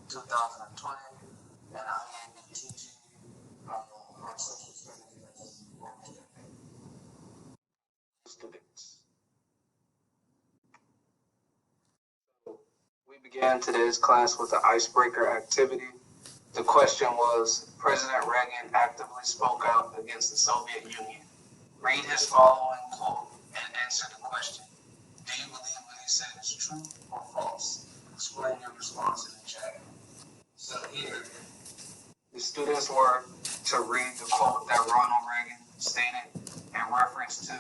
2020, and I am teaching our social studies students. We began today's class with an icebreaker activity. The question was, President Reagan actively spoke out against the Soviet Union. Read his following quote and answer the question. Do you believe what he said is true or false? Explain your response in the chat. So here, the students were to read the quote that Ronald Reagan stated in reference to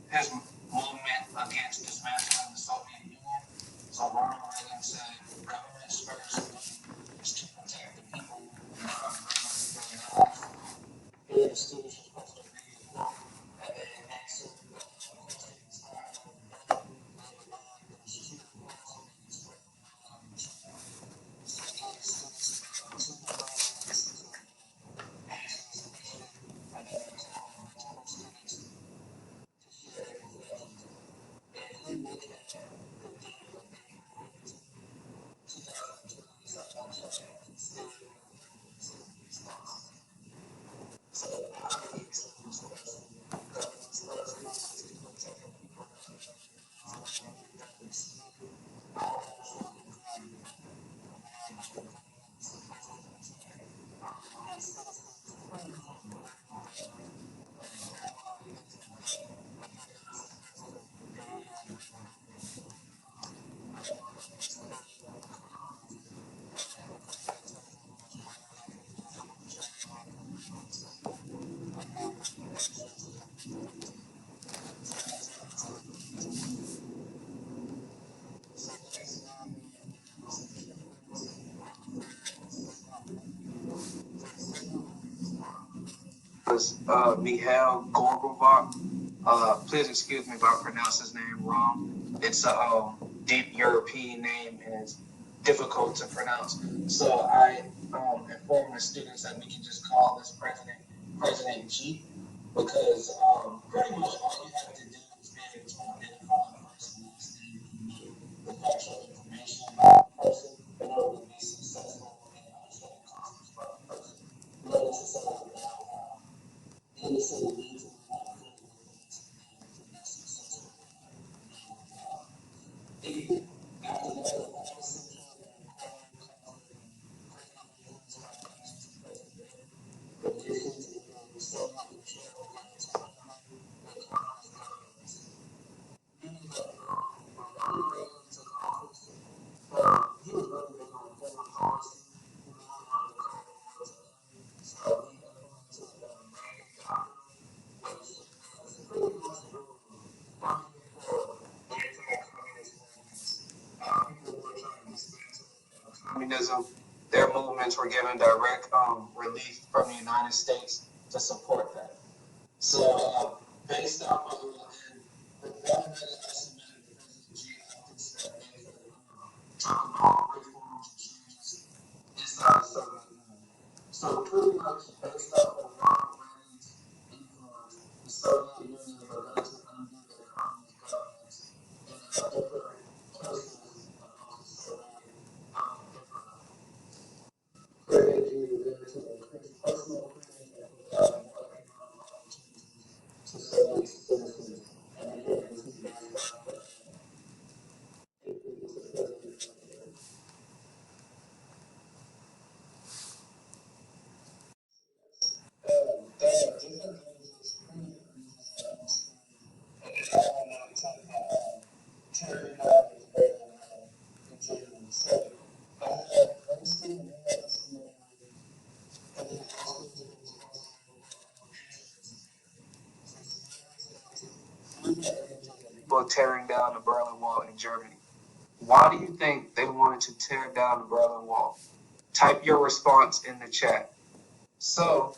his movement against dismantling the Soviet Union. So Ronald Reagan said, government's first duty is to protect the people, not their life. Here, the students are supposed to read the quote and then answer the questions Mikhail Gorbachev. Please excuse me if I pronounce his name wrong. It's a deep European name and it's difficult to pronounce. So I informed the students that we can just call this President G, because pretty much all you have to do is be able to identify a person that's the factual information about the person in order to be successful in understanding concepts about the person. Notice it's innocent needs and after that, he was really big on foreign policy. Communism, their movements were given direct relief from the United States to support that. So, based off of the government estimated the President G that they could talk about reforms and changes inside so pretty much based off of Ronald Reagan's influence, the Soviet Union were going to undo their communist governments in different places of the Soviet President G was able to increase personal freedom and provide more economic opportunities to Soviet citizens. And again, this is based off of tearing down the Berlin Wall in Germany. Why do you think they wanted to tear down the Berlin Wall? Type your response in the chat. So,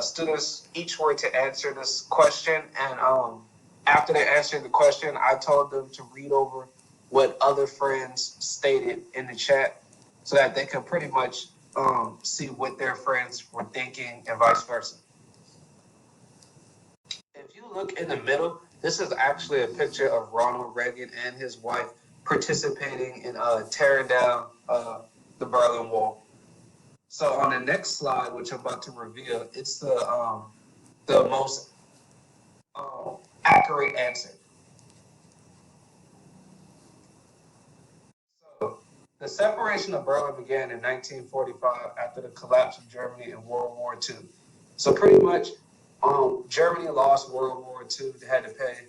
students each were to answer this question, and after they answered the question, I told them to read over what other friends stated in the chat so that they could pretty much see what their friends were thinking and vice versa. If you look in the middle, this is actually a picture of Ronald Reagan and his wife participating in tearing down the Berlin Wall. So on the next slide, which I'm about to reveal, it's the most accurate answer. So the separation of Berlin began in 1945 after the collapse of Germany in World War II. So pretty much, Germany lost World War II. They had to pay.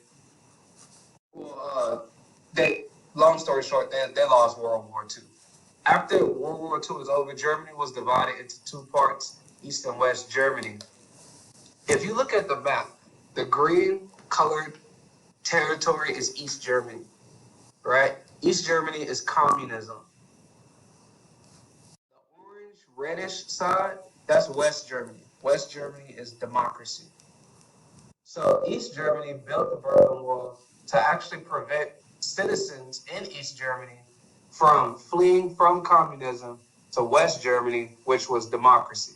Well, they. Long story short, they lost World War II. After World War II was over, Germany was divided into two parts, East and West Germany. If you look at the map, the green colored territory is East Germany, right? East Germany is communism. The orange, reddish side, that's West Germany. West Germany is democracy. So East Germany built the Berlin Wall to actually prevent citizens in East Germany from fleeing from communism to West Germany, which was democracy.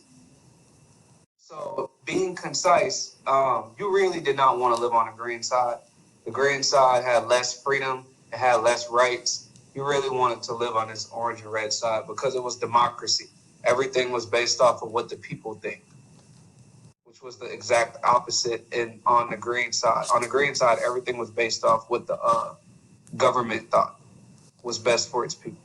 So being concise, you really did not want to live on the green side. The green side had less freedom, it had less rights. You really wanted to live on this orange and red side because it was democracy. Everything was based off of what the people think, which was the exact opposite on the green side. On the green side, everything was based off what the government thought was best for its people.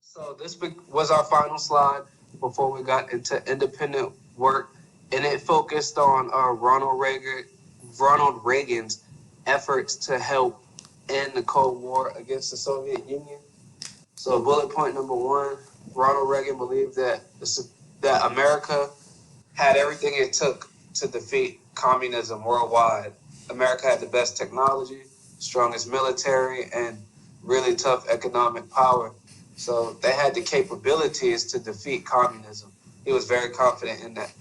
So this was our final slide before we got into independent work, and it focused on Ronald Reagan's efforts to help end the Cold War against the Soviet Union. So bullet point number one, Ronald Reagan believed that America had everything it took to defeat communism worldwide. America had the best technology, strongest military, and really tough economic power. So they had the capabilities to defeat communism. He was very confident in that.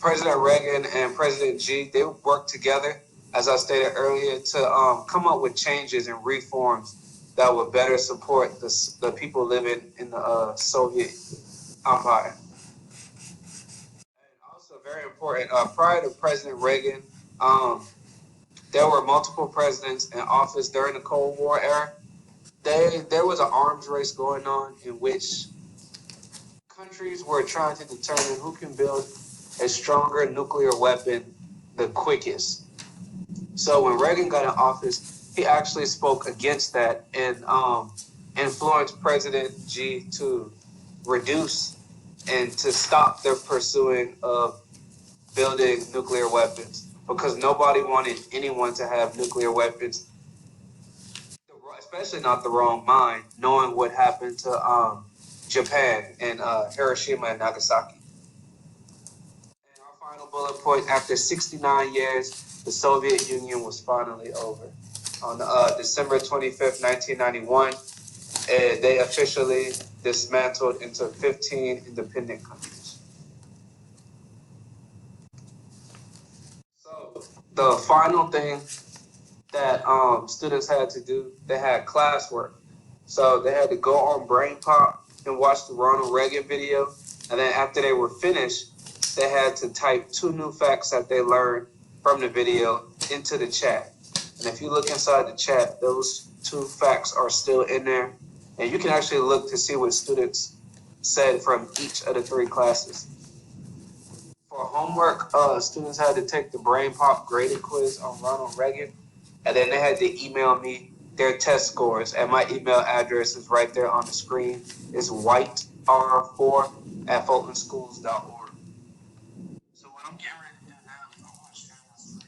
President Reagan and President Xi, they worked together, as I stated earlier, to come up with changes and reforms that would better support the people living in the Soviet Empire. Also very important, prior to President Reagan, there were multiple presidents in office during the Cold War era. There was an arms race going on in which countries were trying to determine who can build a stronger nuclear weapon the quickest. So when Reagan got in office, he actually spoke against that and influenced President Xi to reduce and to stop their pursuing of building nuclear weapons because nobody wanted anyone to have nuclear weapons, especially not the wrong mind, knowing what happened to Japan and Hiroshima and Nagasaki. And our final bullet point, after 69 years, the Soviet Union was finally over. On December 25th, 1991, they officially dismantled into 15 independent countries. So the final thing that students had to do, they had classwork. So they had to go on Brain Pop and watch the Ronald Reagan video. And then after they were finished, they had to type 2 new facts that they learned from the video into the chat. And if you look inside the chat, those 2 facts are still in there. And you can actually look to see what students said from each of the 3 classes. For homework, students had to take the Brain Pop graded quiz on Ronald Reagan, and then they had to email me their test scores. And my email address is right there on the screen. It's whiter4@fultonschools.org. So what I'm getting ready to do now, I want to share my screen.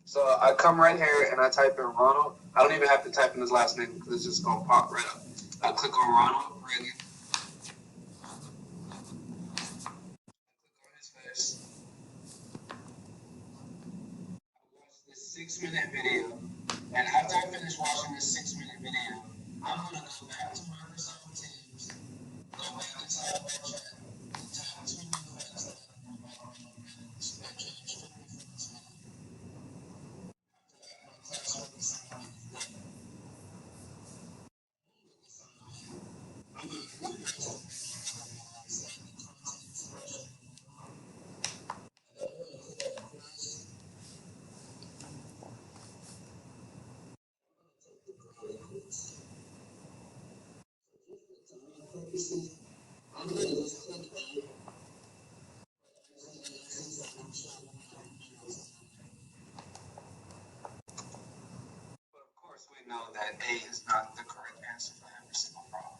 So I come right here and I type in Ronald. I don't even have to type in his last name because it's just gonna pop right up. I click on Ronald Reagan. Click on his face. I watch this 6-minute video, and after I finish watching this 6-minute video, I'm gonna go back to Microsoft Teams But of course, we know that A is not the correct answer for every single problem.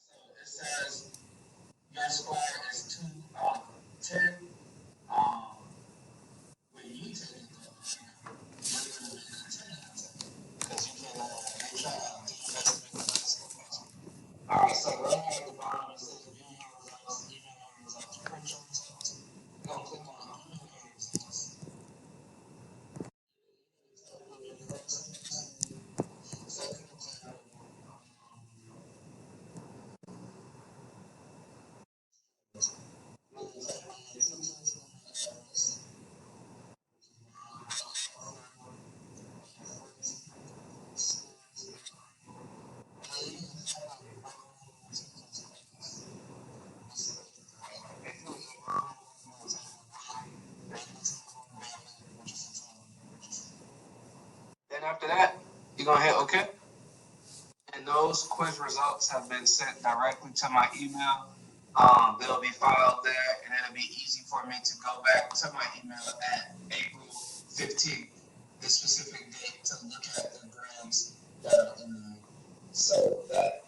So it says your square is 10. Um, when you take it, you're going to make a 10 out of 10. Because you can make that. All right, so right here at the bottom it says view your results, even your results, print your results. We're going to click on view your results. Then after that, you're going to hit OK. And those quiz results have been sent directly to my email. They'll be filed there, and it'll be easy for me to go back to my email at April 15th, the specific date, to look at the grams that are in there. So that